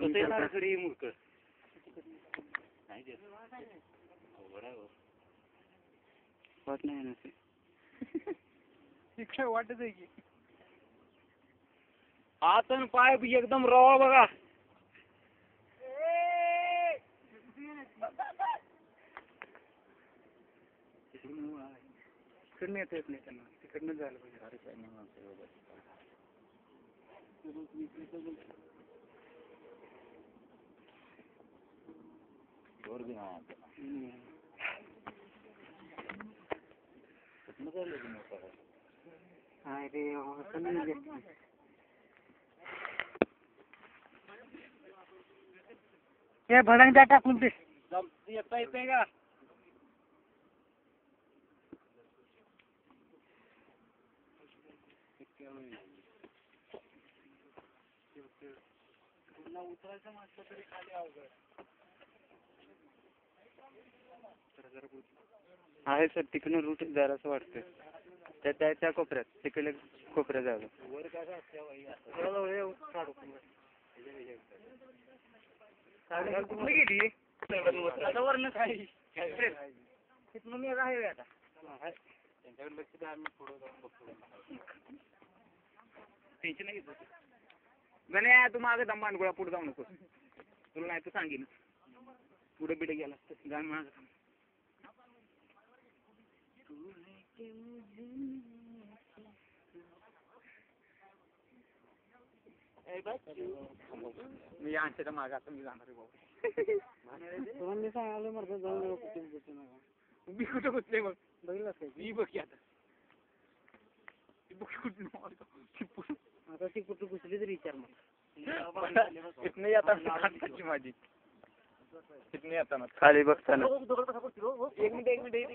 कसं येणार खरी मूर्ख नाही देत वाट नाही नसे काय वाटत आहे की हातन पाय एकदम रवा बघा. तिकडनं येता येत नाही त्यांना, तिकडनं जायला पाहिजे. हे भडंग द्या टाकून ते येता येते का उतरायचं म्हटलं तरी खाली अवघड आहे सर, तिकडनं रूट जायला असं वाटतं. त्या कोपऱ्यात, तिकडे कोपऱ्यात जायला. वर काय असते गेली वरनं काही तिथून मी आहे आता त्यांच्याकडे लक्ष द्या. आम्ही पुढे जाऊन बघतो. टेन्शन नाही घेत गण्या, तू मागे दम गोळा पुढे जाऊ नको. तुला नाही तर सांगेन पुढे बिडे गेला जा माग. मी आणच्या मागे आता मी जाणार आहे भाऊ. मी सांगायला मग जाऊ मी कुठं बसले मग बघितलं मी बघ की आता आता ती कुठं घुसली तरी विचार मग इथनं येताना माझी इथनं येताना खाली बघताना एक मिनिट